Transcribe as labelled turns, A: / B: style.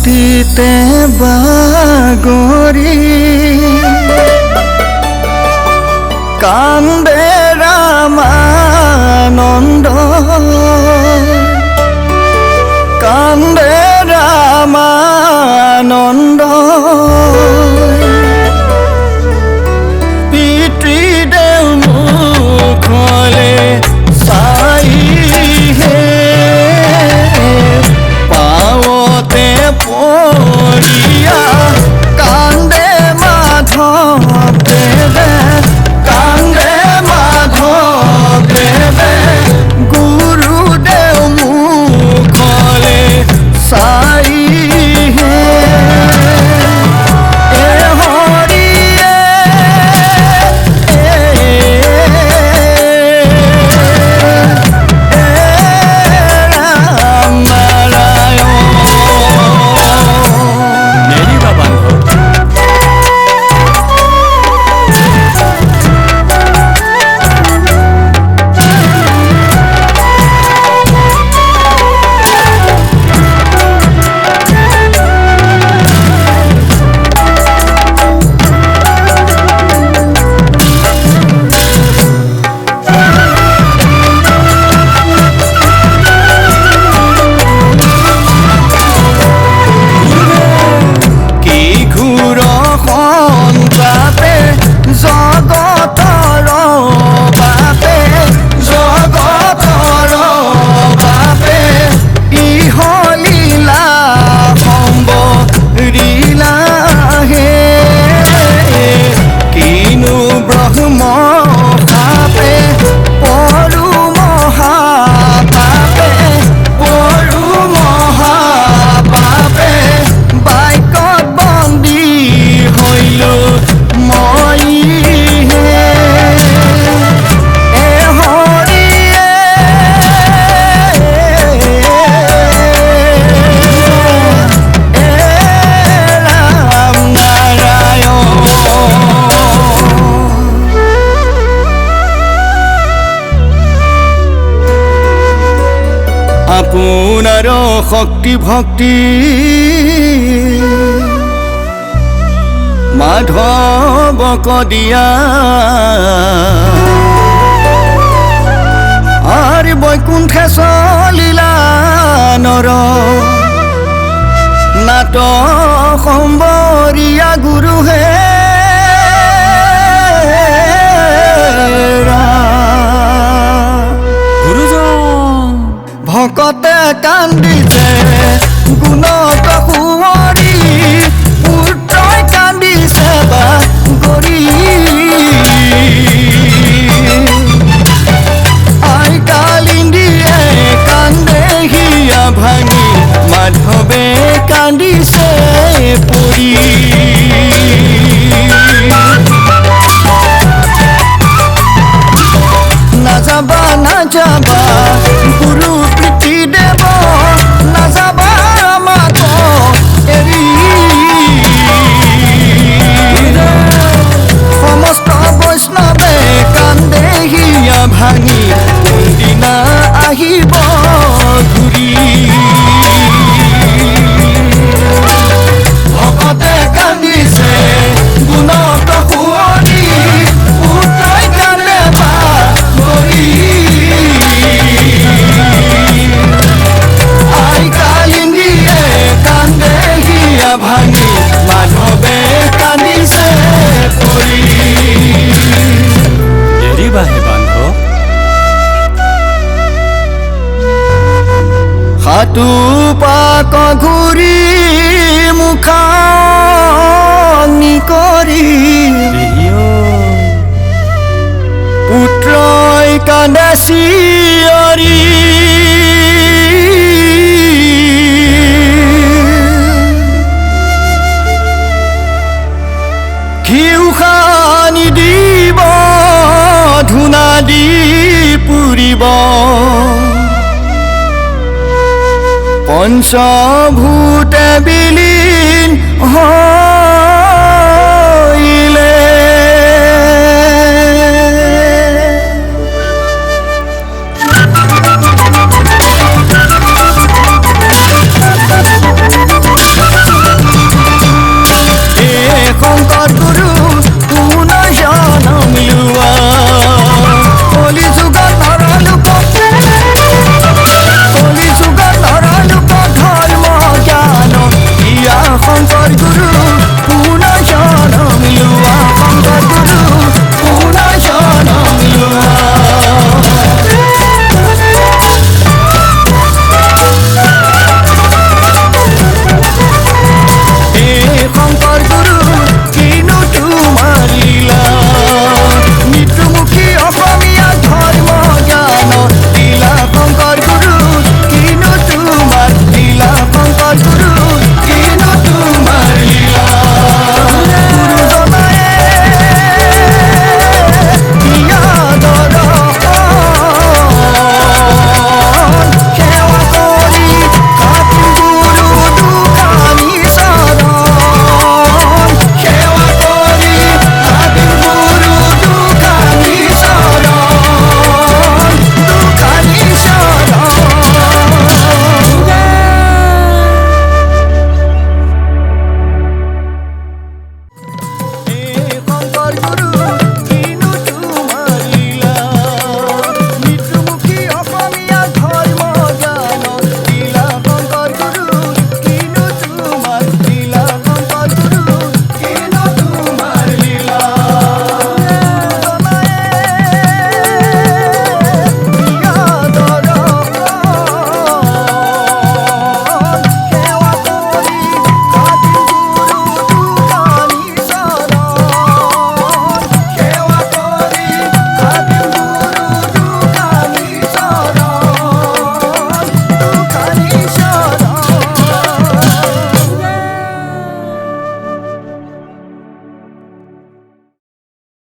A: ৰাতিতে বাগৰি কান্দে ৰামানন্দ কান্দে ৰামানন্দ পিতৃদেৱ মুখলে চাইহে পাৱতে পৰিয়া কান্দে মাধৱদেৱে কান্দে মাধৱদেৱে গুৰুদেৱ মুখলে চাইহে আপোনাৰ শক্তি ভক্তি মাধৱক দিয়া আৰু বৈকুণ্ঠে চলিলা নৰ নাট সম্বৰীয়া গুৰুহে ভকতে কান্দিছে গুণক সুঁৱৰি পুত্ৰই কান্দিছে বাগৰি আই কালিন্দীয়ে কান্দে হিয়া ভাঙি মাধৱে কান্দিছে পৰি নাযাবা নাযাবা গুৰু প্ৰীতিদেৱ নাযাবা মাত এৰি সমস্ত বৈষ্ণৱে কান্দে হিয়া ভাঙি কোনদিনা আহিব ঘূৰি ভকতে কান্দিছে গুণক সুঁৱৰি পুত্ৰই কান্দে বাগৰি আই কালিন্দীয়ে কান্দে হিয়া ভাঙি মাধৱে কান্দিছে পৰি এৰিবাহে বান্ধৱ সাতু পাক ঘূৰি মুখাগ্নি কৰি পুত্ৰই কান্দে চিঞৰি ঘিউ সানি দিব ধূনা দি পুৰিব পঞ্চভূতে বিলীন